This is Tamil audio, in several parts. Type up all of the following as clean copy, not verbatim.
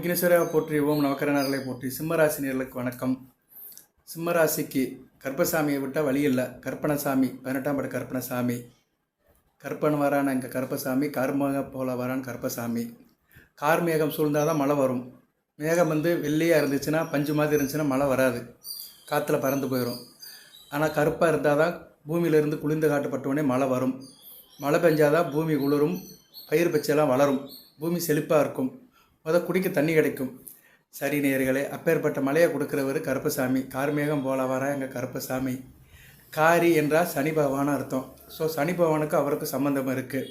விக்னேஸ்வரா போற்றி, ஓம் நவக்கரனர்களை போற்றி. சிம்மராசினியர்களுக்கு வணக்கம். சிம்மராசிக்கு கருப்பசாமியை விட்டால் வழி இல்லை. கற்பனசாமி 18ஆம் பட கற்பனசாமி. கற்பன் வரான் அங்கே கருப்பசாமி, கார்மேகம் போல வரான் கருப்பசாமி. கார்மேகம் சூழ்ந்தால் தான் மழை வரும். மேகம் வெள்ளையாக இருந்துச்சுன்னா, பஞ்சு மாதிரி இருந்துச்சுன்னா மழை வராது, காற்றுல பறந்து போயிடும். ஆனால் கருப்பாக இருந்தால் தான் பூமியிலேருந்து குளிர்ந்து காட்டப்பட்டவுடனே மழை வரும். மழை பெஞ்சாதான் பூமி குளிரும், பயிர் பச்சையெல்லாம் வளரும், பூமி செழிப்பாக இருக்கும், குடிக்க தண்ணி கிடைக்கும். சரி நேயர்களே, அப்பேற்பட்ட மழையை கொடுக்குறவர் கருப்பசாமி. கார்மேகம் போல வர எங்கள் கருப்பசாமி. காரி என்றால் சனி பகவான் அர்த்தம். ஸோ சனி பகவானுக்கு அவருக்கு சம்மந்தம் இருக்குது.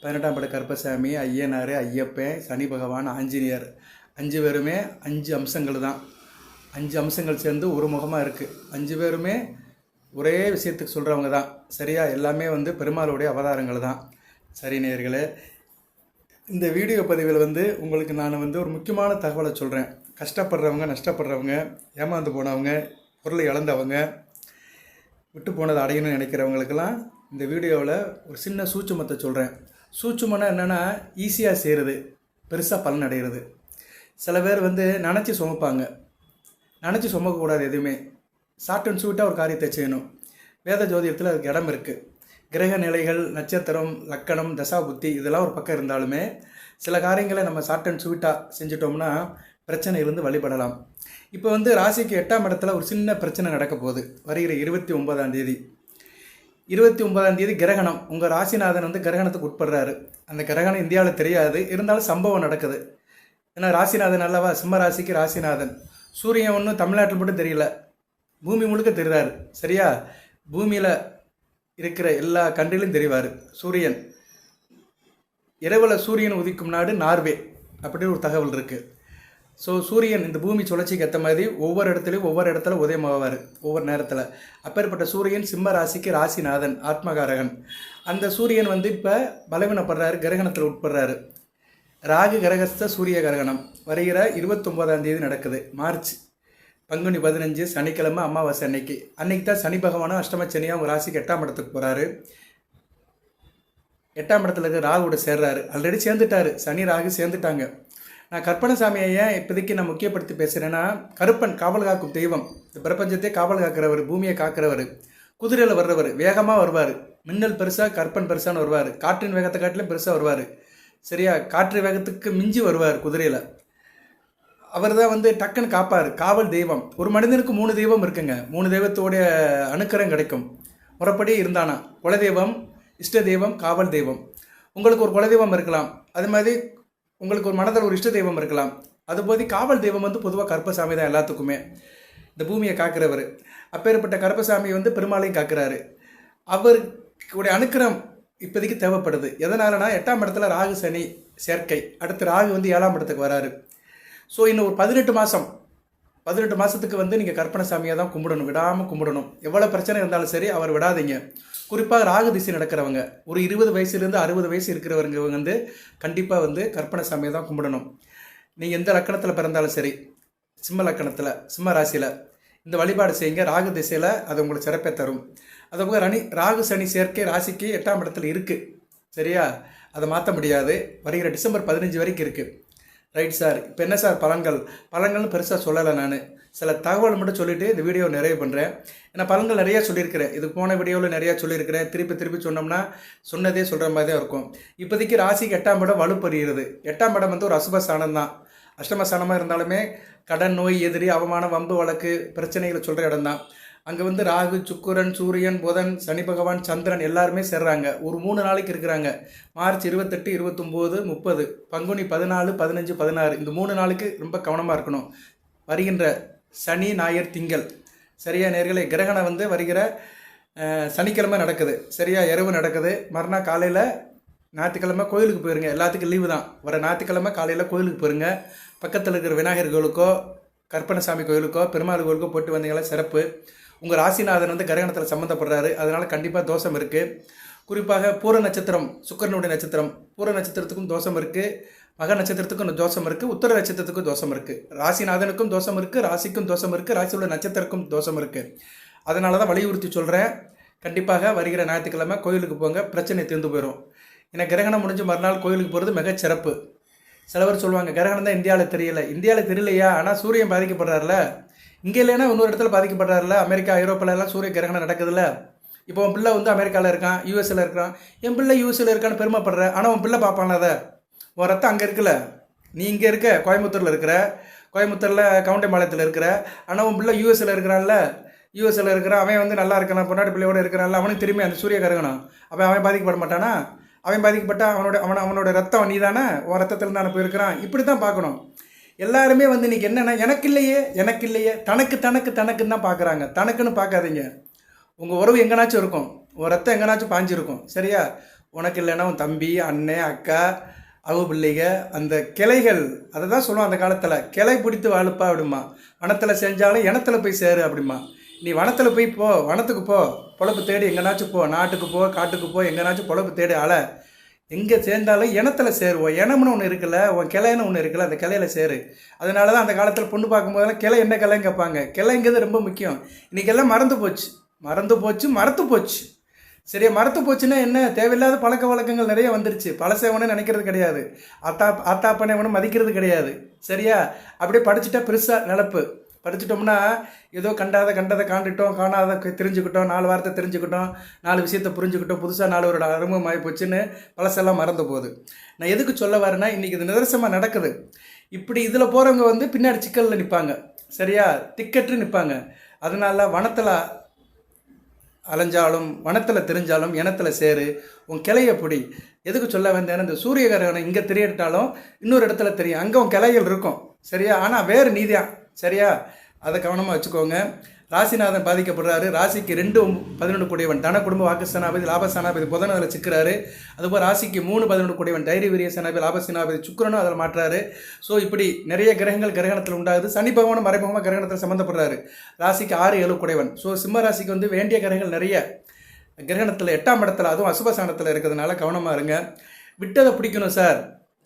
18ஆம் பட கருப்பசாமி, ஐயனார், ஐயப்பன், சனி பகவான், ஆஞ்சநேயர், 5 பேருமே 5 அம்சங்கள் தான். 5 அம்சங்கள் சேர்ந்து ஒரு முகமாக இருக்குது. 5 பேருமே ஒரே விஷயத்துக்கு சொல்கிறவங்க தான். சரியா? எல்லாமே பெருமாளுடைய அவதாரங்கள் தான். சரி நேயர்களே, இந்த வீடியோ பதிவில் உங்களுக்கு நான் ஒரு முக்கியமான தகவலை சொல்கிறேன். கஷ்டப்படுறவங்க, நஷ்டப்படுறவங்க, ஏமாந்து போனவங்க, பொருளை இழந்தவங்க, விட்டு போனதை அடையணும்னு நினைக்கிறவங்களுக்கெல்லாம் இந்த வீடியோவில் ஒரு சின்ன சூட்சுமத்தை சொல்கிறேன். சூட்சுமன்னா என்னென்னா, ஈஸியாக செய்கிறது, பெருசாக பலன் அடைகிறது. சில பேர் நினச்சி சுமப்பாங்க. நினச்சி சுமக்கக்கூடாது எதுவுமே. ஷார்ட் அண்ட் ஸ்வீட்டாக ஒரு காரியத்தை செய்யணும். வேத ஜோதிடத்தில் அதுக்கு இடம் இருக்குது. கிரக நிலைகள், நட்சத்திரம், லக்கணம், தசா புத்தி இதெல்லாம் ஒரு பக்கம் இருந்தாலுமே சில காரியங்களை நம்ம ஷார்ட் அண்ட் ஸ்வீட்டாக செஞ்சிட்டோம்னா பிரச்சனையிலிருந்து வழிபடலாம். இப்போ ராசிக்கு 8ஆம் இடத்துல ஒரு சின்ன பிரச்சனை நடக்க போகுது. வருகிற 29ஆம் தேதி. 29ஆம் தேதி கிரகணம். உங்கள் ராசிநாதன் கிரகணத்துக்கு உட்படுறாரு. அந்த கிரகணம் இந்தியாவில் தெரியாது, இருந்தாலும் சம்பவம் நடக்குது. ஏன்னா ராசிநாதன் அல்லவா, சிம்ம ராசிக்கு ராசிநாதன். சூரியன் ஒன்றும் தமிழ்நாட்டில் மட்டும் தெரியல, பூமி முழுக்க தெரிகிறாரு. சரியா? பூமியில் இருக்கிற எல்லா கண்ட்ரிலும் தெரிவார் சூரியன். இரவில் சூரியன் உதிக்கும் நாடு நார்வே அப்படின்னு ஒரு தகவல் இருக்குது. ஸோ சூரியன் இந்த பூமி சுழற்சிக்கு ஏற்ற மாதிரி ஒவ்வொரு இடத்துல உதயமாவார் ஒவ்வொரு நேரத்தில். அப்பேற்பட்ட சூரியன் சிம்ம ராசிக்கு ராசிநாதன், ஆத்மகாரகன். அந்த சூரியன் இப்போ பலவீனப்படுறாரு, கிரகணத்தில் உட்படுறாரு. ராகு கிரகஸ்த சூரிய கிரகணம் வருகிற 29ஆம் தேதி நடக்குது. மார்ச் பங்குனி 15 சனிக்கிழமை, அமாவாசை அன்னைக்கு தான் சனி பகவானும் அஷ்டமச்சனியாக உங்கள் ராசிக்கு 8ஆம் இடத்துக்கு போகிறாரு. 8ஆம் இடத்துல இருக்க ராகுவோட சேர்றாரு. ஆல்ரெடி சேர்ந்துட்டாரு, சனி ராகு சேர்ந்துட்டாங்க. நான் கற்பனசாமியை ஏன் இப்போதைக்கு நான் முக்கியப்படுத்தி பேசுகிறேன்னா, கருப்பன் காவல் காக்கும் தெய்வம், இந்த பிரபஞ்சத்தை காவல் காக்கிறவர், பூமியை காக்கிறவர், குதிரையில் வர்றவர், வேகமாக வருவார். மின்னல் பெருசாக, கற்பன் பெருசான்னு வருவார். காற்றின் வேகத்தை காட்டிலும் பெருசாக வருவார். சரியா? காற்று வேகத்துக்கு மிஞ்சி வருவார் குதிரையில். அவர் தான் டக்குன்னு காப்பார். காவல் தெய்வம். ஒரு மனிதனுக்கு 3 தெய்வம் இருக்குங்க. 3 தெய்வத்தோடைய அனுக்கிரகம் கிடைக்கும். முறைப்படி இருந்தானா குலதெய்வம், இஷ்ட தெய்வம், காவல் தெய்வம். உங்களுக்கு ஒரு குலதெய்வம் இருக்கலாம், அது மாதிரி உங்களுக்கு ஒரு மனதில் ஒரு இஷ்ட தெய்வம் இருக்கலாம். அதுபோது காவல் தெய்வம் பொதுவாக கருப்பசாமி தான் எல்லாத்துக்குமே. இந்த பூமியை காக்கிறவர். அப்பேற்பட்ட கருப்பசாமி பெருமாளையும் காக்கிறாரு. அவருடைய அனுக்கிரகம் இப்போதைக்கு தேவைப்படுது. எதனாலனா 8ஆம் இடத்துல ராகு சனி சேர்க்கை. அடுத்து ராகு 7ஆம் இடத்துக்கு வராரு. ஸோ இன்னும் ஒரு 18 மாதத்துக்கு நீங்கள் கற்பனசாமியை தான் கும்பிடணும், விடாமல் கும்பிடணும். எவ்வளோ பிரச்சனை இருந்தாலும் சரி, அவர் விடாதீங்க. குறிப்பாக ராகு திசை நடக்கிறவங்க, ஒரு 20 வயசுலேருந்து 60 வயசு இருக்கிறவங்க கண்டிப்பாக கற்பனசாமியை தான் கும்பிடணும். நீங்கள் எந்த லக்கணத்தில் பிறந்தாலும் சரி, சிம்ம லக்கணத்தில், சிம்ம ராசியில் இந்த வழிபாடு செய்யுங்க. ராகு திசையில் அது உங்களுக்கு சிறப்பை தரும். அதுபோக ராகு சனி சேர்க்கை ராசிக்கு 8ஆம் இடத்துல இருக்குது. சரியா? அதை மாற்ற முடியாது. வருகிற டிசம்பர் 15 வரைக்கும் இருக்குது. ரைட் சார், இப்போ என்ன சார் பலன்கள்னு பெருசாக சொல்லலை. நான் சில தகவல் மட்டும் சொல்லிவிட்டு இந்த வீடியோ நிறைய பண்ணுறேன். ஏன்னா பலன்கள் நிறையா சொல்லியிருக்கிறேன். இது போன வீடியோவில் நிறையா சொல்லியிருக்கிறேன். திருப்பி சொன்னோம்னா சொன்னதே சொல்கிற மாதிரி தான் இருக்கும். இப்போதைக்கு ராசிக்கு 8ஆம் இடம் வலுப்பெறுகிறது. 8ஆம் இடம் ஒரு அசுப ஸ்தானம் தான். அஷ்டம ஸ்தானமாக இருந்தாலுமே கடன், நோய், எதிரி, அவமானம், வம்பு, வழக்கு, பிரச்சனைகளை சொல்கிற இடம் தான். அங்கே ராகு, சுக்கிரன், சூரியன், புதன், சனி பகவான், சந்திரன் எல்லாருமே சேர்றாங்க. ஒரு 3 நாளைக்கு இருக்கிறாங்க. மார்ச் 28, 29, 30, பங்குனி 14, 15, 16 இந்த 3 நாளுக்கு ரொம்ப கவனமாக இருக்கணும். வருகின்ற சனி, ஞாயிறு, திங்கள். சரியா நேர்களே? கிரகணம் வருகிற சனிக்கிழமை நடக்குது. சரியா? இரவு நடக்குது. மறுநாள் காலையில் ஞாயிற்றுக்கிழமை கோயிலுக்கு போயிருங்க. எல்லாத்துக்கும் லீவு தான். வர ஞாயிற்றுக்கிழமை காலையில் கோயிலுக்கு போயிருங்க. பக்கத்தில் இருக்கிற விநாயகர் கோயிலுக்கோ, கற்பனசாமி கோயிலுக்கோ, பெருமாள் கோயிலுக்கோ போட்டு வந்தீங்களா சிறப்பு. உங்கள் ராசிநாதன் கிரகணத்தில் சம்மந்தப்படுறாரு. அதனால் கண்டிப்பாக தோஷம் இருக்குது. குறிப்பாக பூர நட்சத்திரம், சுக்கிரனுடைய நட்சத்திரம், பூர நட்சத்திரத்துக்கும் தோஷம் இருக்குது, மக நட்சத்திரத்துக்கும் தோஷம் இருக்குது, உத்தர நட்சத்திரத்துக்கும் தோஷம் இருக்குது, ராசிநாதனுக்கும் தோஷம் இருக்குது, ராசிக்கும் தோஷம் இருக்குது, ராசியுள்ள நட்சத்திரக்கும் தோஷம் இருக்குது. அதனால தான் வலியுறுத்தி சொல்கிறேன். கண்டிப்பாக வருகிற ஞாயிற்றுக்கிழமை கோயிலுக்கு போங்க, பிரச்சனை தீர்ந்து போயிடும். ஏன்னா கிரகணம் முடிஞ்சு மறுநாள் கோயிலுக்கு போகிறது மிகச்சிறப்பு. சில பேர் சொல்லுவாங்க கிரகணம் தான் இந்தியாவில் தெரியல. இந்தியாவில் தெரியலையா? ஆனால் சூரியன் பாதிக்கப்படுறாருல. இங்கே இல்லைன்னா இன்னொரு இடத்துல பாதிக்கப்படுறாருல. அமெரிக்கா ஐரோப்பால எல்லாம் சூரிய கிரகணம் நடக்குதுல்ல. இப்போ உன் பிள்ளை வந்து அமெரிக்காவில் இருக்கான், யூஎஸ்ல இருக்கான். என் பிள்ளை யூஎஸ்ல இருக்கான்னு பெருமைப்படுற. ஆனால் உன் பிள்ளை பார்ப்பான அதை உன் ரத்தம் அங்கே இருக்குல்ல. நீ இங்கே இருக்க, கோயம்புத்தூரில் இருக்கிற, கோயம்புத்தூரில் கவுண்டம்பாளையத்தில் இருக்கிற. ஆனால் உன் பிள்ளை யூஎஸ்ல இருக்கிறான்ல, யூஎஸ்ல இருக்கிறான். அவன் வந்து நல்லா இருக்கான், பொன்னாடி பிள்ளையோடு இருக்கிறான்ல. அவனுக்கு திரும்பி அந்த சூரிய கிரகணம். அப்போ அவன் பாதிக்கப்பட மாட்டானா? அவன் பாதிக்கப்பட்டா அவனோட ரத்தம் நீ தானே, உன் ரத்தத்தில் தானே போயிருக்கிறான். இப்படி தான் பார்க்கணும். எல்லாருமே வந்து இன்றைக்கி என்னென்னா எனக்கு இல்லையே தனக்குன்னு தான் பார்க்குறாங்க. தனக்குன்னு பார்க்காதீங்க. உங்கள் உறவு எங்கேனாச்சும் இருக்கும், உன் ரத்தம் எங்கேனாச்சும் பாஞ்சிருக்கும். சரியா? உனக்கு இல்லைன்னா உன் தம்பி, அண்ணன், அக்கா, அவ பிள்ளைக, அந்த கிளைகள், அதை தான் சொல்லுவோம் அந்த காலத்தில். கிளை பிடித்து வாழுப்பா அப்படிமா. வனத்தில் செஞ்சாலும் இனத்தில் போய் சேரு அப்படிமா. நீ வனத்தில் போய் போ, வனத்துக்கு போ, பொழப்பு தேடி எங்கேனாச்சும் போ, நாட்டுக்கு போ, காட்டுக்கு போ, எங்கேனாச்சும் பொழப்பு தேடி அலை. எங்கே சேர்ந்தாலும் இனத்தில் சேருவோம். இனம்னு ஒன்று இருக்குல்ல, உன் கிளைன்னு ஒன்று இருக்குல்ல, அந்த கிளையில் சேரு. அதனால தான் அந்த காலத்தில் பொண்ணு பார்க்கும்போதெல்லாம் கிளை என்ன கிளைன்னு கேட்பாங்க. கிளைங்கிறது ரொம்ப முக்கியம். இன்றைக்கெல்லாம் மறந்து போச்சு. சரியா? மறத்து போச்சுன்னா என்ன? தேவையில்லாத பழக்க வழக்கங்கள் நிறைய வந்துருச்சு. பழசேவனு நினைக்கிறது கிடையாது, ஆத்தாப்பனைவனும் மதிக்கிறது கிடையாது. சரியா? அப்படியே படிச்சுட்டா பெருசாக நினப்பு. படிச்சுட்டோம்னா ஏதோ கண்டதை காணாத தெரிஞ்சுக்கிட்டோம், 4 வார்த்தை தெரிஞ்சுக்கிட்டோம், 4 விஷயத்தை புரிஞ்சுக்கிட்டோம், புதுசாக 4 வருட அனுபவம் ஆகி போச்சுன்னு பழசெல்லாம் மறந்து போகுது. நான் எதுக்கு சொல்ல வரேன்னா, இன்றைக்கி இது நிதர்சனமாக நடக்குது. இப்படி இதில் போகிறவங்க வந்து பின்னாடி சிக்கலில் நிற்பாங்க. சரியா? திக்கற்று நிற்பாங்க. அதனால வனத்தில் அலைஞ்சாலும், வனத்தில் தெரிஞ்சாலும் இனத்தில் சேரு, உன் கிளையை பிடி. எதுக்கு சொல்ல வந்தேன்னா, இந்த சூரிய கிரகணம் இங்கே தெரியட்டாலும் இன்னொரு இடத்துல தெரியும், அங்கே உன் கிளைகள் இருக்கும். சரியா? ஆனால் வேறு நீதியாக. சரியா? அதை கவனமாக வச்சுக்கோங்க. ராசிநாதன் பாதிக்கப்படுறாரு. ராசிக்கு 2-11 கூடியவன் தன குடும்ப வாக்குஸ்தானாபதி லாபஸ்தானாபதி புதன் அதில் சிக்கிறாரு. அதுபோல் ராசிக்கு 3-11 கூடியவன் தைரிய வீரிய சேனாபதி லாபஸ்தானாபதி சுக்கிரனும் அதில் மாற்றாரு. ஸோ இப்படி நிறைய கிரகங்கள் கிரகணத்தில் உண்டாகுது. சனி பகவானும் மறைமுகமாக கிரகணத்தில் சம்மந்தப்படுறாரு. ராசிக்கு 6-7 கூடியவன். ஸோ சிம்ம ராசிக்கு வந்து வேண்டிய கிரகங்கள் நிறைய கிரகணத்தில் 8ஆம் இடத்துல, அதுவும் அசுபஸ்தானத்தில் இருக்கிறதுனால கவனமாக இருங்க. விட்டதை பிடிக்கணும் சார்,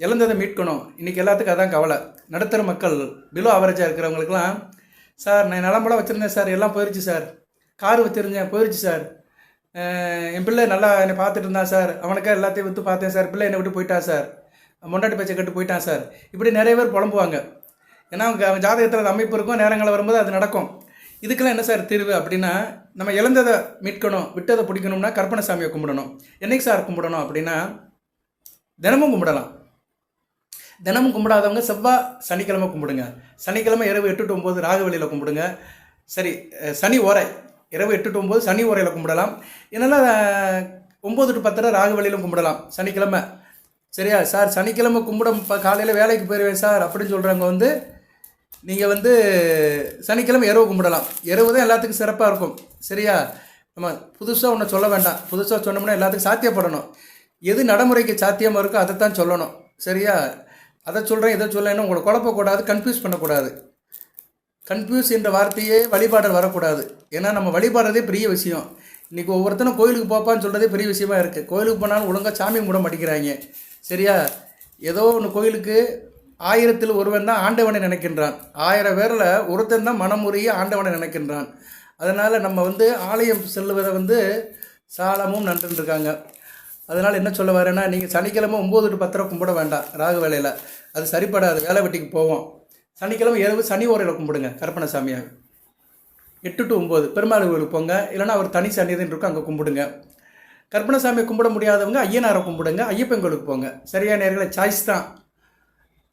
இழந்ததை மீட்கணும். இன்றைக்கி எல்லாத்துக்கும் அதான் கவலை. நடுத்தர மக்கள், பிலோ ஆவரேஜாக இருக்கிறவங்களுக்குலாம், சார் நான் நிலம்பெல்லாம் வச்சுருந்தேன் சார், எல்லாம் போயிடுச்சு சார். கார் வச்சுருந்தேன், போயிடுச்சு சார். என் பிள்ளை நல்லா என்னை பார்த்துட்டு இருந்தான் சார், அவனுக்காக எல்லாத்தையும் விற்று பார்த்தேன் சார், பிள்ளை என்னை விட்டு போயிட்டான் சார், மொண்டாட்டி பேச்சை கட்டு போயிட்டான் சார். இப்படி நிறைய பேர் புலம்புவாங்க. ஏன்னா அவங்க ஜாதகத்தில் அந்த அமைப்பு இருக்கும், நேரங்களில் வரும்போது அது நடக்கும். இதுக்கெல்லாம் என்ன சார் தீர்வு அப்படின்னா, நம்ம இழந்ததை மீட்கணும், விட்டதை பிடிக்கணும்னா கற்பனசாமியை கும்பிடணும். என்னைக்கு சார் கும்பிடணும் அப்படின்னா, தினமும் கும்பிடலாம். தினமும் கும்பிடாதவங்க செவ்வாய் சனிக்கிழமை கும்பிடுங்க. சனிக்கிழமை இரவு 8 to 9 ராகுவலியில் கும்பிடுங்க. சரி, சனி ஓரை இரவு 8 to 9 சனி ஓரையில் கும்பிடலாம். இதனால் 9 to 10 ராகுவலியிலும் கும்பிடலாம் சனிக்கிழமை. சரியா? சார் சனிக்கிழமை காலையில் வேலைக்கு போயிடுவேன் சார் அப்படின்னு சொல்கிறவங்க வந்து நீங்கள் வந்து சனிக்கிழமை இரவு கும்பிடலாம். இரவு தான் எல்லாத்துக்கும் சிறப்பாக இருக்கும். சரியா? நம்ம புதுசாக ஒன்று சொல்ல வேண்டாம். புதுசாக சொன்னோம்னா எல்லாத்துக்கும் சாத்தியப்படணும். எது நடைமுறைக்கு சாத்தியமாக இருக்கோ அதை தான் சொல்லணும். சரியா? அதை சொல்கிறேன், இதை சொல்லேன்னு உங்களை குழப்பக்கூடாது, கன்ஃபியூஸ் பண்ணக்கூடாது. கன்ஃபியூஸ் என்ற வார்த்தையே வழிபாடல் வரக்கூடாது. ஏன்னா நம்ம வழிபாடுறதே பெரிய விஷயம். இன்றைக்கி ஒவ்வொருத்தனும் கோயிலுக்கு போப்பான்னு சொல்கிறதே பெரிய விஷயமா இருக்குது. கோயிலுக்கு போனாலும் ஒழுங்காக சாமி கும்பிட மாட்டேங்கிறாங்க. சரியா? ஏதோ ஒன்று கோயிலுக்கு 1000-ல் ஒருவன் தான் ஆண்டவனை நினைக்கின்றான். 1000 பேரில் ஒருத்தன் தான் மனமுறையே ஆண்டவனை நினைக்கின்றான். அதனால் நம்ம வந்து ஆலயம் செல்லுவதை வந்து சாலமும் நன்றுருக்காங்க. அதனால் என்ன சொல்ல வரேன்னா, நீங்கள் சனிக்கிழமை 9 to 10 கும்பிட வேண்டாம் ராகு வேலையில். அது சரிப்படாது, வேலை வெட்டிக்கு போவோம். சனிக்கிழமை இரவு சனி ஓரையில் கும்பிடுங்க கற்பனசாமியாக. 8 to 9 பெருமாள் கோயிலுக்கு போங்க, இல்லைனா அவர் தனி சன்னிதின்னு இருக்கும், அங்கே கும்பிடுங்க. கற்பனசாமியை கும்பிட முடியாதவங்க ஐயனாரை கும்பிடுங்க, ஐயப்பன் கோயிலுக்கு போங்க. சரியான நேரங்களை சாய்ஸ் தான்.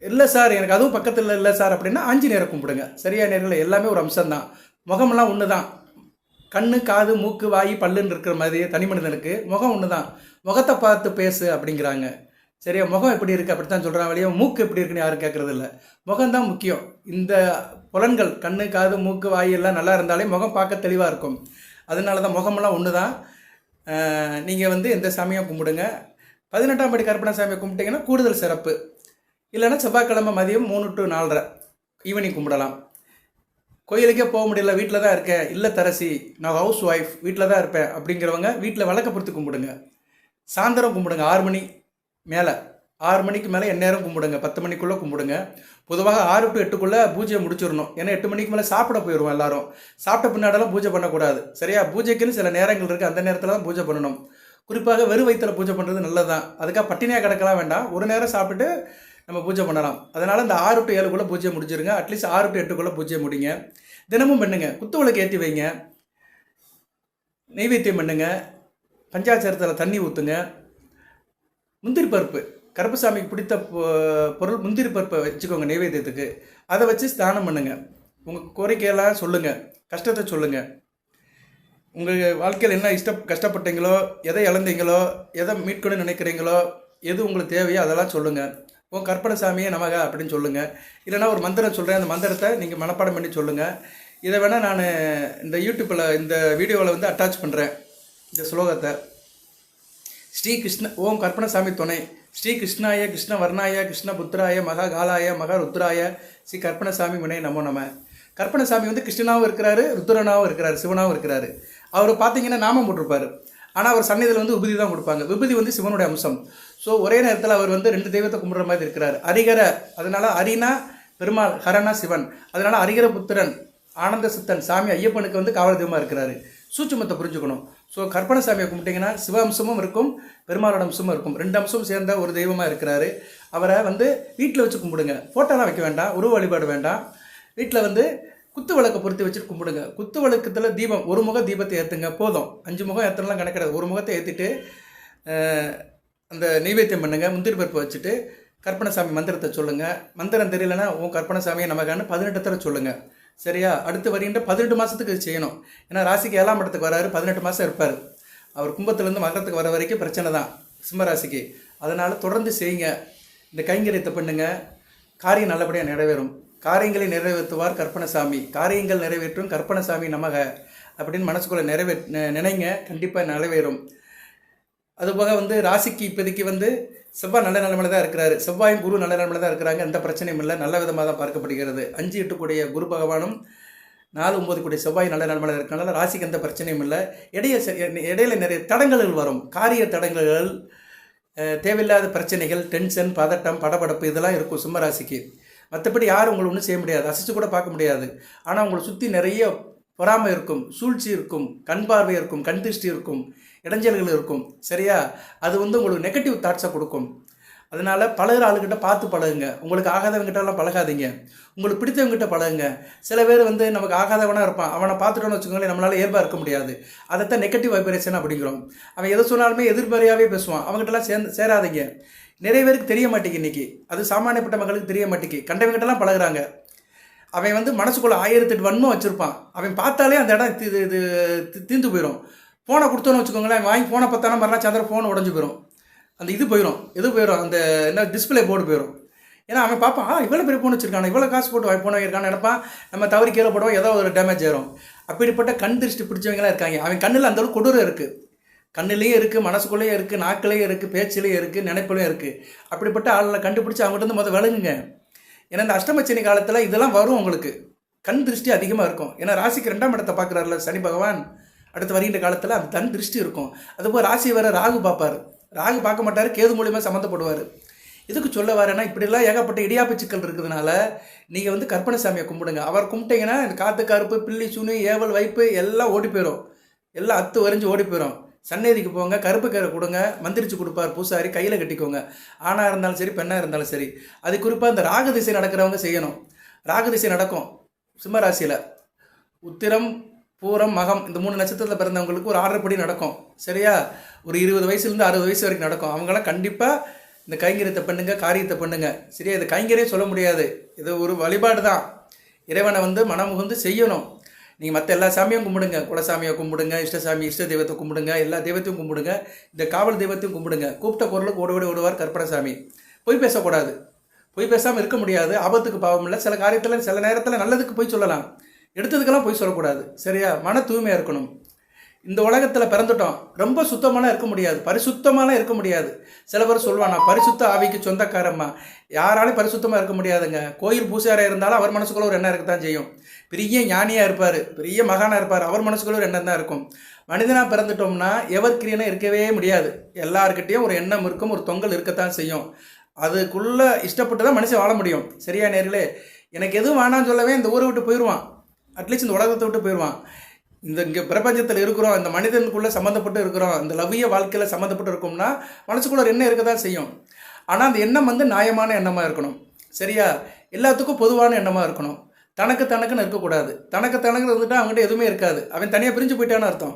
இல்லை சார் எனக்கு அதுவும் பக்கத்தில் இல்லை சார் அப்படின்னா ஆஞ்சநேயரை கும்பிடுங்க. சரியான நேரத்தில் எல்லாமே ஒரு அம்சம்தான். முகமெல்லாம் ஒன்று தான். கண்ணு, காது, மூக்கு, வாய், பல்லுன்னு இருக்கிற மாதிரி தனி மனிதனுக்கு முகம் ஒன்று தான். முகத்தை பார்த்து பேசு அப்படிங்கிறாங்க. சரியா? முகம் எப்படி இருக்குது அப்படி தான் சொல்கிறாங்க. வழியாக மூக்கு எப்படி இருக்குன்னு யாரும் கேட்குறது இல்லை. முகம்தான் முக்கியம். இந்த புலன்கள் கண்ணு, காது, மூக்கு, வாய் எல்லாம் நல்லா இருந்தாலே முகம் பார்க்க தெளிவாக இருக்கும். அதனால தான் முகமெல்லாம் ஒன்று தான். நீங்கள் வந்து எந்த சாமியாக கும்பிடுங்க. 18ஆம் படி கற்பனசாமியை கும்பிட்டிங்கன்னா கூடுதல் சிறப்பு. இல்லைன்னா செவ்வாய்க்கிழமை மதியம் 3 to 4:30 ஈவினிங் கும்பிடலாம். கோயிலுக்கே போக முடியல, வீட்டில் தான் இருக்கேன், இல்லை தரசி நான் ஹவுஸ் ஒய்ஃப், வீட்டில் தான் இருப்பேன் அப்படிங்கிறவங்க வீட்டில் விளக்க பொறுத்து கும்பிடுங்க. சாயந்தரம் கும்பிடுங்க 6 மணி மேலே. 6 மணிக்கு மேலே எந்நேரம் கும்பிடுங்க. 10 மணிக்குள்ளே கும்பிடுங்க. பொதுவாக 6 to 8 பூஜையை முடிச்சிடணும். ஏன்னா 8 மணிக்கு மேலே சாப்பிட போயிடுவோம் எல்லாரும். சாப்பிட்ட பின்னாடெல்லாம் பூஜை பண்ணக்கூடாது. சரியா? பூஜைக்குன்னு சில நேரங்கள் இருக்குது, அந்த நேரத்தில் தான் பூஜை பண்ணணும். குறிப்பாக வெறும் வயிற்றில் பூஜை பண்ணுறது நல்லது தான். அதுக்காக பட்டினியாக கிடக்கலாம் வேண்டாம். ஒரு நேரம் சாப்பிட்டு நம்ம பூஜை பண்ணலாம். அதனால் இந்த 6 to 7 பூஜை முடிஞ்சிருங்க. அட்லீஸ்ட் 6 to 8 பூஜை முடிங்க. தினமும் பண்ணுங்க. குத்துவிளக்கு ஏற்றி வைங்க, நெய்வேத்தியம் பண்ணுங்க, பஞ்சாட்சரத்தில் தண்ணி ஊற்றுங்க. முந்திரி பருப்பு, கருப்பசாமிக்கு பிடித்த பொருள் முந்திரி பருப்பை வச்சுக்கோங்க நெய்வேத்தியத்துக்கு. அதை வச்சு ஸ்நானம் பண்ணுங்கள். உங்கள் கோரிக்கையெல்லாம் சொல்லுங்கள், கஷ்டத்தை சொல்லுங்கள். உங்கள் வாழ்க்கையில் என்ன கஷ்டப்பட்டீங்களோ, எதை இழந்தீங்களோ, எதை மீட்கணும்னு நினைக்கிறீங்களோ, எது உங்களுக்கு தேவையோ அதெல்லாம் சொல்லுங்கள். உங்கள் கற்பனசாமியே நமக அப்படின்னு சொல்லுங்கள். இல்லைனா ஒரு மந்திரம் சொல்கிறேன், அந்த மந்திரத்தை நீங்கள் மனப்பாடம் பண்ணி சொல்லுங்கள். இதை வேணால் நான் இந்த யூடியூப்பில் இந்த வீடியோவில் வந்து அட்டாச் பண்ணுறேன். இந்த ஸ்லோகத்தை ஸ்ரீ கிருஷ்ண ஓம் கற்பனசாமி துணை ஸ்ரீ கிருஷ்ணாய கிருஷ்ண வர்ணாய கிருஷ்ண புத்திராய மகா காலாய மகா ருத்ராய ஸ்ரீ கற்பனசாமி முனை நமோ நம. கற்பனசாமி வந்து கிருஷ்ணனாகவும் இருக்கிறாரு, ருத்ரனாகவும் இருக்கிறாரு, சிவனாகவும் இருக்கிறாரு. அவர் பார்த்தீங்கன்னா நாமம் போட்டிருப்பார். ஆனால் அவர் சன்னதியில் வந்து விபூதி தான் கொடுப்பாங்க. விபூதி வந்து சிவனுடைய அம்சம். ஸோ ஒரே நேரத்தில் அவர் வந்து 2 தெய்வத்தை கும்பிட்ற மாதிரி இருக்கிறார். ஹரிகர, அதனால் ஹரினா பெருமாள், ஹரனா சிவன். அதனால் ஹரிகர புத்திரன் ஆனந்த சித்தன் சாமி ஐயப்பனுக்கு வந்து காவல் தெய்வமாக இருக்கிறாரு. சூட்சுமத்தை புரிஞ்சுக்கணும். ஸோ கற்பனசாமியை கும்பிட்டிங்கன்னா சிவ அம்சமும் இருக்கும், பெருமாளோட அம்சமும் இருக்கும். 2 அம்சமும் சேர்ந்த ஒரு தெய்வமாக இருக்கிறாரு. அவரை வந்து வீட்டில் வச்சு கும்பிடுங்க. ஃபோட்டோலாம் வைக்க வேண்டாம், உருவ வழிபாடு வேண்டாம். வீட்டில் வந்து குத்து விளக்கை பொருத்தி வச்சுட்டு கும்பிடுங்க. குத்து விளக்கத்தில் தீபம், ஒரு முக தீபத்தை ஏற்றுங்க போதும். 5 முகம் ஏற்றலாம் கணக்கிடாது. ஒரு முகத்தை ஏற்றிட்டு அந்த நெய்வேத்தியம் பண்ணுங்கள். முந்திரி பருப்பு வச்சுட்டு கற்பனசாமி மந்திரத்தை சொல்லுங்கள். மந்திரம் தெரியலனா உன் கற்பனசாமியை நமக்கான 18 தடவை சொல்லுங்கள். சரியா? அடுத்து வருகின்ற 18 மாதத்துக்கு இது செய்யணும். ஏன்னா ராசிக்கு 7ஆம் இடத்துக்கு வராரு, 18 மாதம் இருப்பார். அவர் கும்பத்துலேருந்து மகரத்துக்கு வர வரைக்கும் பிரச்சனை தான் சிம்ம ராசிக்கு. அதனால் தொடர்ந்து செய்யுங்க. இந்த கைங்கரியத்தை பண்ணுங்க. காரியம் நல்லபடியாக நிறைவேறும். காரியங்களை நிறைவேற்றுவார் கற்பனசாமி. காரியங்கள் நிறைவேற்றும் கற்பனசாமி நமக அப்படின்னு மனசுக்குள்ளே நினைங்க. கண்டிப்பாக நிறைவேறும். அதுபோக வந்து ராசிக்கு இப்போதைக்கு வந்து செவ்வாய் நல்ல நிலைமையில தான் இருக்கிறாரு. செவ்வாயும் குரு நல்ல நிலைமையில தான் இருக்கிறாங்க. எந்த பிரச்சனையும் இல்லை, நல்ல விதமாக தான் பார்க்கப்படுகிறது. 5-8 கூடிய குரு பகவானும் 4-9 கூடிய செவ்வாய் நல்ல நிலைமையில இருக்கனால ராசிக்கு எந்த பிரச்சனையும் இல்லை. இடையில நிறைய தடங்கல்கள் வரும். காரிய தடங்கல்கள், தேவையில்லாத பிரச்சனைகள், டென்ஷன், பதட்டம், படபடப்பு இதெல்லாம் இருக்கும் சிம்ம ராசிக்கு. மற்றபடி யாரும் உங்களை ஒன்றும் செய்ய முடியாது, அசைச்சு கூட பார்க்க முடியாது. ஆனால் உங்களை சுற்றி நிறைய பொறாமை இருக்கும், சூழ்ச்சி இருக்கும், கண் பார்வை இருக்கும், கண் திருஷ்டி இருக்கும், இடைஞ்சல்கள் இருக்கும். சரியா? அது வந்து உங்களுக்கு நெகட்டிவ் தாட்ஸை கொடுக்கும். அதனால் பழகிற ஆளுக்கிட்ட பார்த்து பழகுங்க. உங்களுக்கு ஆகாதவங்கிட்டலாம் பழகாதீங்க. உங்களுக்கு பிடித்தவங்ககிட்ட பழகுங்க. சில பேர் வந்து நமக்கு ஆகாதவனாக இருப்பான், அவனை பார்த்துட்டோன்னு வச்சுக்கோங்களேன், நம்மளால் இயல்பாக இருக்க முடியாது. அதைத்தான் நெகட்டிவ் வைப்ரேஷன் அப்படிங்கிறோம். அவன் எதை சொன்னாலுமே எதிர்மறையாகவே பேசுவான். அவங்ககிட்டலாம் சேராதீங்க. நிறைய பேருக்கு தெரிய மாட்டேங்குது இன்றைக்கி. அது சாமானியப்பட்ட மக்களுக்கு தெரிய மாட்டேங்குது. கண்டவங்கிட்டலாம் பழகுறாங்க. அவன் வந்து மனசுக்குள்ளே 1008 வன்மம் வச்சுருப்பான். அவன் பார்த்தாலே அந்த இடம் தீர்ந்து போயிடும். ஃபோனை கொடுத்தோன்னு வச்சுக்கோங்களேன், வாங்கி ஃபோனை பார்த்தானா மறுநாள் சாயந்தரம் ஃபோன் உடஞ்சி போயிடும். அந்த இது போயிடும், அந்த என்ன டிஸ்பிளே போர்டு போயிடும். ஏன்னா அவன் பார்ப்பான், இவ்வளோ பெரிய ஃபோன் வச்சுருக்கான், இவ்வளோ காசு போட்டு ஃபோன் வாங்கியிருக்கான்னு நினைப்பான். நம்ம தவறி கீழே போடுவோம், ஏதோ ஒரு டேமேஜ் ஆயிரும். அப்படிப்பட்ட கண் திருஷ்டி பிடிச்சவங்களாம் இருக்காங்க. அவன் கண்ணில் அந்தளவுக்கு கொடூரம் இருக்குது. கண்ணுலேயும் இருக்குது, மனசுக்குள்ளேயும் இருக்குது, நாக்கிலையும் இருக்குது, பேச்சிலையும் இருக்குது, நினைப்பிலையும் இருக்குது. அப்படிப்பட்ட ஆளில் கண்டுபிடிச்சி அவங்ககிட்ட வந்து முதல் விளங்குங்க. ஏன்னா இந்த அஷ்டமச்சனி காலத்தில் இதெல்லாம் வரும். உங்களுக்கு கண் திருஷ்டி அதிகமாக இருக்கும். ஏன்னா ராசிக்கு 2ஆம் இடத்தை பார்க்குறாருல சனி பகவான். அடுத்து வருகின்ற காலத்தில் அந்த கண் திருஷ்டி இருக்கும். அதுபோல் ராசி வர ராகு பார்ப்பார். ராகு பார்க்க மாட்டார், கேது மூலியமாக சம்மந்தப்படுவார். இதுக்கு சொல்ல வரேன்னா, இப்படிலாம் ஏகப்பட்ட இடியாப்பு சிக்கல் இருக்கிறதுனால நீங்கள் வந்து கற்பனசாமியை கும்பிடுங்க. அவர் கும்பிட்டீங்கன்னா இந்த காற்று கருப்பு, பில்லி சுனி, ஏவல் வைப்பு எல்லாம் ஓடி போயிடும். எல்லாம் அத்து வரைஞ்சி ஓடி போயிடும். சன்னதிக்கு போங்க, கருப்பு கரை கொடுங்க, மந்திரிச்சு கொடுப்பார் பூசாரி, கையில் கட்டிக்கோங்க. ஆணாக இருந்தாலும் சரி, பெண்ணாக இருந்தாலும் சரி. அது குறிப்பாக இந்த ராகு திசை நடக்கிறவங்க செய்யணும். ராகு திசை நடக்கும் சிம்மராசியில். உத்திரம், பூரம், மகம் இந்த 3 நட்சத்திரத்தில் பிறந்தவங்களுக்கு ஒரு 6 படி நடக்கும். சரியா? ஒரு 20 வயசுலேருந்து 60 வயசு வரைக்கும் நடக்கும். அவங்களாம் கண்டிப்பாக இந்த கைங்கரியத்தை பண்ணுங்க, காரியத்தை பண்ணுங்க. சரியா? இது கைங்கரியம் சொல்ல முடியாது, இது ஒரு வழிபாடு தான். இறைவனை வந்து மனமுகந்து செய்யணும். நீங்கள் மற்ற எல்லா சாமியும் கும்பிடுங்க. குலசாமியை கும்பிடுங்க, இஷ்ட தெய்வத்தை கும்பிடுங்க, எல்லா தெய்வத்தையும் கும்பிடுங்க, இந்த காவல் தெய்வத்தையும் கும்பிடுங்க. கூப்பிட்ட குரலுக்கு ஓடுவார் கற்பனசாமி. பொய் பேசக்கூடாது. பொய் பேசாமல் இருக்க முடியாது. ஆபத்துக்கு பாவம் இல்லை. சில காரியத்தில் சில நேரத்தில் நல்லதுக்கு போய் சொல்லலாம், எடுத்ததுக்கெல்லாம் போய் சொல்லக்கூடாது. சரியா? மன தூய்மையாக இருக்கணும். இந்த உலகத்தில் பிறந்துட்டோம், ரொம்ப சுத்தமாலாம் இருக்க முடியாது, பரிசுத்தமாலாம் இருக்க முடியாது. சில பேர் சொல்லுவான், நான் பரிசுத்த ஆவிக்கு சொந்தக்காரம்மா. யாராலும் பரிசுத்தமாக இருக்க முடியாதுங்க. கோயில் பூசாரியாக இருந்தாலும் அவர் மனசுக்குள்ள ஒரு எண்ணம் இருக்கத்தான் செய்யும். பெரிய ஞானியாக இருப்பார், பெரிய மகானாக இருப்பார், அவர் மனசுக்குள்ள ஒரு எண்ணம் தான் இருக்கும். மனிதனாக பிறந்துட்டோம்னா எவர் கிரியனாக இருக்கவே முடியாது. எல்லாருக்கிட்டையும் ஒரு எண்ணம் இருக்கும், ஒரு தொங்கல் இருக்கத்தான் செய்யும். அதுக்குள்ளே இஷ்டப்பட்டு தான் மனுஷன் வாழ முடியும். சரியா நேர்களே? எனக்கு எதுவும் வேணான்னு சொல்லவே இந்த ஊரை விட்டு போயிடுவான், அட்லீஸ்ட் இந்த உலகத்தை விட்டு போயிடுவான். இங்கே பிரபஞ்சத்தில் இருக்கிறோம், இந்த மனிதனுக்குள்ளே சம்மந்தப்பட்டு இருக்கிறோம், இந்த லவ்விய வாழ்க்கையில் சம்மந்தப்பட்டு இருக்கோம்னா மனசுக்குள்ள ஒரு எண்ணம் இருக்க தான் செய்யும். ஆனால் அந்த எண்ணம் வந்து நியாயமான எண்ணமாக இருக்கணும். சரியா? எல்லாத்துக்கும் பொதுவான எண்ணமாக இருக்கணும். தனக்குன்னு இருக்கக்கூடாது. தனக்குன்னு இருந்துட்டால் அவங்ககிட்ட எதுவுமே இருக்காது. அவன் தனியாக பிரிஞ்சு போயிட்டான்னு அர்த்தம்.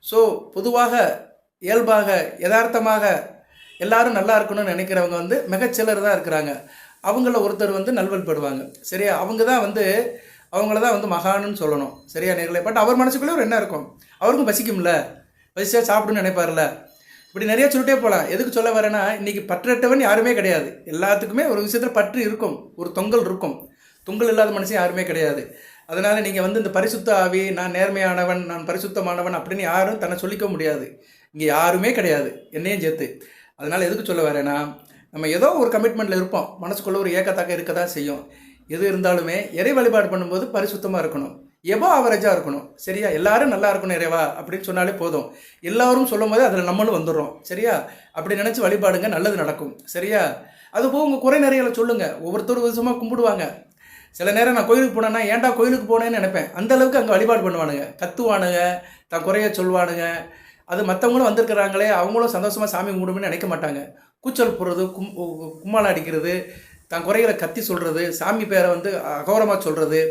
ஸோ பொதுவாக, இயல்பாக, யதார்த்தமாக எல்லாரும் நல்லா இருக்கணும்னு நினைக்கிறவங்க வந்து மிகச்சிலர் தான் இருக்கிறாங்க. அவங்கள ஒருத்தர் வந்து நல்வழிப்படுவாங்க. சரியா? அவங்கள தான் வந்து மகான்னு சொல்லணும். சரியா நேர்களே? பட் அவர் மனசுக்குள்ளே ஒரு என்ன இருக்கும், அவருக்கும் பசிக்கும்ல, பசிச்சா சாப்பிடுன்னு நினைப்பார்ல. இப்படி நிறைய சொல்லிட்டே போகலாம். எதுக்கு சொல்ல வரேன்னா, இன்றைக்கி பற்றற்றவன் யாருமே கிடையாது. எல்லாத்துக்குமே ஒரு விஷயத்தில் பற்று இருக்கும், ஒரு தொங்கல் இருக்கும். தொங்கல் இல்லாத மனுஷன் யாருமே கிடையாது. அதனால் நீங்கள் வந்து இந்த பரிசுத்த ஆவி, நான் நேர்மையானவன், நான் பரிசுத்தமானவன் அப்படின்னு யாரும் தன்னை சொல்லிக்க முடியாது. இங்கே யாருமே கிடையாது, என்னையும் சேர்த்து. அதனால் எதுக்கு சொல்ல வரேன்னா, நம்ம ஏதோ ஒரு கமிட்மெண்ட்டில் இருப்போம். மனசுக்குள்ளே ஒரு ஏக்கத்தாக்க இருக்க தான் செய்யும். எது இருந்தாலுமே இறை வழிபாடு பண்ணும்போது பரிசுத்தமாக இருக்கணும், எபோ ஆவரேஜாக இருக்கணும். சரியா? எல்லாரும் நல்லா இருக்கணும் இறைவா அப்படின்னு சொன்னாலே போதும். எல்லோரும் சொல்லும் போது அதில் நம்மளும் வந்துடுறோம். சரியா? அப்படி நினச்சி வழிபாடுங்க, நல்லது நடக்கும். சரியா? அதுபோக உங்கள் குறை நிறைகளை சொல்லுங்கள். ஒவ்வொருத்தரும் விதமாக கும்பிடுவாங்க. சில நேரம் நான் கோயிலுக்கு போனேன்னா ஏன்டா கோயிலுக்கு போனேன்னு நினைப்பேன். அந்தளவுக்கு அங்கே வழிபாடு பண்ணுவானுங்க, கத்துவானுங்க, தான் குறைய சொல்வானுங்க. அது மற்றவங்களும் வந்திருக்கிறாங்களே, அவங்களும் சந்தோஷமாக சாமி கும்பிடுன்னு நினைக்க மாட்டாங்க. கூச்சல் போடுறது, கும்மாளம் அடிக்கிறது, தான் குறைகளை கத்தி சொல்கிறது, சாமி பேரை வந்து அகோரமாக சொல்கிறது,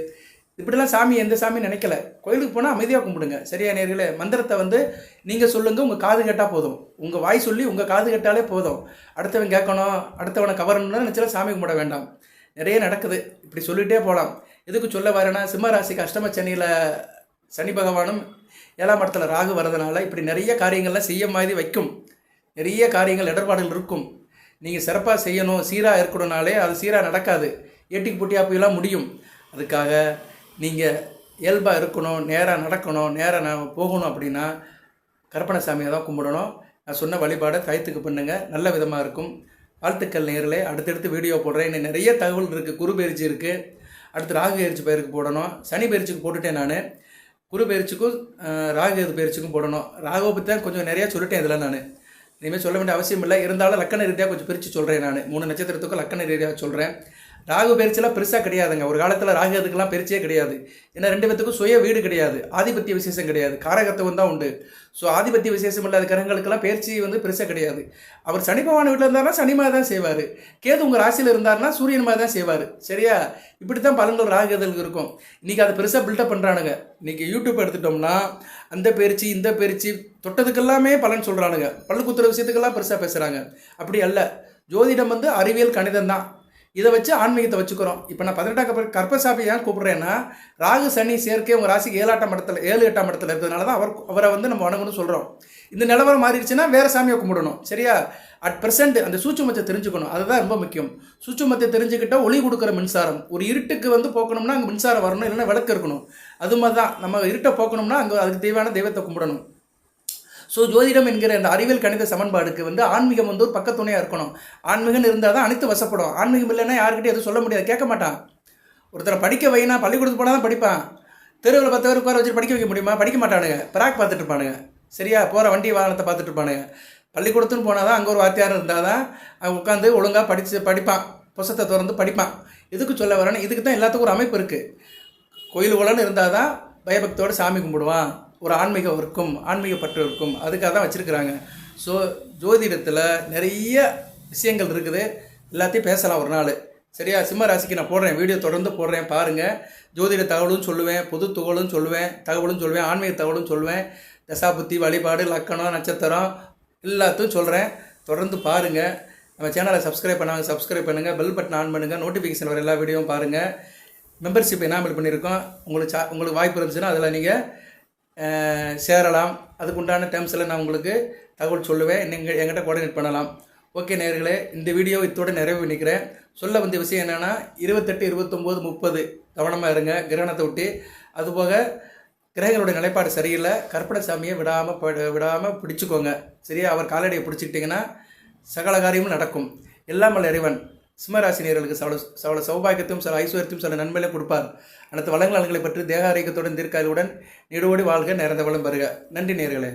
இப்படிலாம் சாமி எந்த சாமி நினைக்கல. கோயிலுக்கு போனால் அமைதியாக கும்பிடுங்க. சரியா நேர்களே? மந்திரத்தை வந்து நீங்கள் சொல்லுங்கள், உங்கள் காது கேட்டால் போதும். உங்கள் வாய் சொல்லி உங்கள் காது கேட்டாலே போதும். அடுத்தவன் கேட்கணும், அடுத்தவனை கவரணும்னு நினச்சாலும் சாமி கும்பிட வேண்டாம். நிறைய நடக்குது. இப்படி சொல்லிகிட்டே போகலாம். எதுக்கு சொல்ல வரேன்னா, சிம்ம ராசிக்கு அஷ்டம சனியில் சனி பகவானும் 7ஆம் இடத்துல ராகு வரதுனால இப்படி நிறைய காரியங்கள்லாம் செய்ய மாதிரி வைக்கும். நிறைய காரியங்கள் இடர்பாடுகள் இருக்கும். நீங்கள் சிறப்பாக செய்யணும், சீராக இருக்கணும்னாலே அது சீராக நடக்காது. ஏட்டிக்கு போட்டியாக போயெல்லாம் முடியும். அதுக்காக நீங்கள் இயல்பாக இருக்கணும், நேராக நடக்கணும், நேராக போகணும் அப்படின்னா கற்பனை சாமியை தான் கும்பிடணும். நான் சொன்ன வழிபாடை தயத்துக்கு பண்ணுங்கள், நல்ல விதமாக இருக்கும். வாழ்த்துக்கள் நேர்களே. அடுத்தடுத்து வீடியோ போடுறேன். இன்னும் நிறைய தகவல் இருக்குது. குரு பயிற்சி இருக்குது, அடுத்து ராகு பயிற்சி பயிருக்கு போடணும். சனி பயிற்சிக்கு போட்டுட்டேன் நான். குரு பயிற்சிக்கும் ராகு பயிற்சிக்கும் போடணும். ராகுவை பற்றி தான் கொஞ்சம் நிறையா சொல்லிட்டேன் இதில். நான் இனிமேல் சொல்ல வேண்டிய அவசியம் இல்லை. இருந்தாலும் லக்கண ரீதியாக கொஞ்சம் பிரித்து சொல்கிறேன். நான் 3 நட்சத்திரத்துக்கும் லக்கண ரீதியாக சொல்கிறேன். ராகு பயிற்சியெல்லாம் பெருசாக கிடையாதுங்க. ஒரு காலத்தில் ராகு அதுக்கெல்லாம் பயிற்சியே கிடையாது. ஏன்னா 2 பேத்துக்கும் சுய வீடு கிடையாது, ஆதிபத்திய விசேஷம் கிடையாது, காரகத்துவம் தான் உண்டு. ஸோ ஆதிபத்திய விசேஷம் இல்லாத கிரகங்களுக்கெல்லாம் பயிற்சி வந்து பெருசாக கிடையாது. அவர் சனி பகவான் வீட்டில் இருந்தார்னா சனி மாதிரி தான் செய்வார். கேது உங்கள் ராசியில் இருந்தார்னா சூரியன் மாதிரி தான் செய்வார். சரியா? இப்படி தான் பலன்கள் ராகுதலுக்கு இருக்கும். இன்றைக்கி அதை பெருசாக பில்டப் பண்ணுறானுங்க. இன்றைக்கி யூடியூப் எடுத்துட்டோம்னா அந்த பயிற்சி இந்த பயிற்சி தொட்டதுக்கெல்லாமே பலன் சொல்கிறானுங்க. பல்லு குத்துற விஷயத்துக்கெல்லாம் பெருசாக பேசுகிறாங்க. அப்படி அல்ல. ஜோதிடம் வந்து அறிவியல் கணிதம் தான். இதை வச்சு ஆன்மீகத்தை வச்சுக்கிறோம். இப்போ நான் 18 கற்பசாமி ஏன் கூப்பிட்றேன்னா, ராகு சனி சேர்க்கை உங்கள் ராசிக்கு 7 இடத்துல 8ஆம் இடத்துல இருக்கிறதுனால தான் அவரை வந்து நம்ம வணங்கணும்னு சொல்கிறோம். இந்த நிலவரம் மாறிடுச்சுன்னா வேறு சாமியை கும்பிடணும். சரியா? அட் ப்ரெசென்ட் அந்த சூட்சுமத்தை தெரிஞ்சுக்கணும். அதுதான் ரொம்ப முக்கியம். சூட்சுமத்தை தெரிஞ்சுக்கிட்டால் ஒளி கொடுக்குற மின்சாரம். ஒரு இருட்டுக்கு வந்து போக்கணும்னா அங்கே மின்சாரம் வரணும், இல்லைன்னா விளக்கு இருக்கணும். அது மாதிரி தான் நம்ம இருட்டை போக்கணும்னா அங்கே அதுக்கு தேவையான தெய்வத்தை கும்பிடணும். ஸோ ஜோதிடம் என்கிற அந்த அறிவியல் கணித சமன்பாடுக்கு வந்து ஆன்மீகம் வந்து ஒரு பக்கத்துணையாக இருக்கணும். ஆன்மீகம் இருந்தால் தான் அனைத்து வசப்படும். ஆன்மீகம் இல்லைன்னா யாருக்கிட்டே எதுவும் சொல்ல முடியாது, கேட்க மாட்டான். ஒருத்தரை படிக்க வைனா பள்ளிக்கூடத்துக்கு போனால் தான் படிப்பான். தெருவில் 10 பேர் உட்கார வச்சு படிக்க வைக்க முடியுமா? படிக்க மாட்டானுங்க. பிராக் பார்த்துட்டு இருப்பானுங்க. சரியா? போகிற வண்டி வாகனத்தை பார்த்துட்டு இருப்பானுங்க. பள்ளிக்கூடத்துன்னு போனால் தான் அங்கே ஒரு வாத்தியார் இருந்தால் தான் அவன் உட்காந்து ஒழுங்காக படிப்பான், புஸ்தத்தை திறந்து படிப்பான். இதுக்கு சொல்ல வரேன்னு, இதுக்கு தான் எல்லாத்துக்கும் ஒரு அமைப்பு இருக்குது. கோயில் குளம்னு இருந்தால் தான் பயபக்தியோடு சாமி கும்பிடுவான், ஒரு ஆன்மீகம் இருக்கும், ஆன்மீக பற்று இருக்கும். அதுக்காக தான் வச்சுருக்குறாங்க. ஸோ ஜோதிடத்தில் நிறைய விஷயங்கள் இருக்குது. எல்லாத்தையும் பேசலாம் ஒரு நாள். சரியா? சிம்ம ராசிக்கு நான் போடுறேன், வீடியோ தொடர்ந்து போடுறேன், பாருங்கள். ஜோதிட தகவலும் சொல்லுவேன், பொது தகவலும் சொல்லுவேன், ஆன்மீக தகவலும் சொல்லுவேன். தசாபுத்தி, வழிபாடு, லக்கணம், நட்சத்திரம் எல்லாத்தையும் சொல்கிறேன். தொடர்ந்து பாருங்கள். நம்ம சேனலை சப்ஸ்கிரைப் சப்ஸ்கிரைப் பண்ணுங்கள், பெல் பட்டன் ஆன் பண்ணுங்கள், நோட்டிஃபிகேஷன் வர எல்லா வீடியோவும் பாருங்கள். மெம்பர்ஷிப் எனாமல் பண்ணியிருக்கோம். உங்களுக்கு வாய்ப்பு இருந்துச்சுன்னா அதில் நீங்கள் சேரலாம். அதுக்குண்டான டேர்ம்ஸில் நான் உங்களுக்கு தகவல் சொல்லுவேன். நீங்கள் என்கிட்ட கோஆர்டினேட் பண்ணலாம். ஓகே நேயர்களே, இந்த வீடியோ இத்தோடு நிறைவு பண்ணிக்கிறேன். சொல்ல வந்த விஷயம் என்னென்னா, 28, 29, 30 கவனமாக இருங்க கிரகணத்தை விட்டு. அதுபோக கிரகங்களுடைய நிலைப்பாடு சரியில்லை. கற்பனை சாமியை விடாமல் பிடிச்சிக்கோங்க. சரியா? அவர் காலடியை பிடிச்சிக்கிட்டிங்கன்னா சகல காரியமும் நடக்கும். எல்லாமல் இறைவன் சிம்மராசினியர்களுக்கு சவள சௌபாகியத்தையும் சில ஐஸ்வர்யத்தையும் சில நன்மையிலும் கொடுப்பார். அனைத்து வளங்களை பற்றி தேக ஆரோக்கியத்துடன் தீர்க்காயுடன் நீடோடி வாழ்க, நிறைந்த வளம் பெறுக. நன்றி நேயர்களே.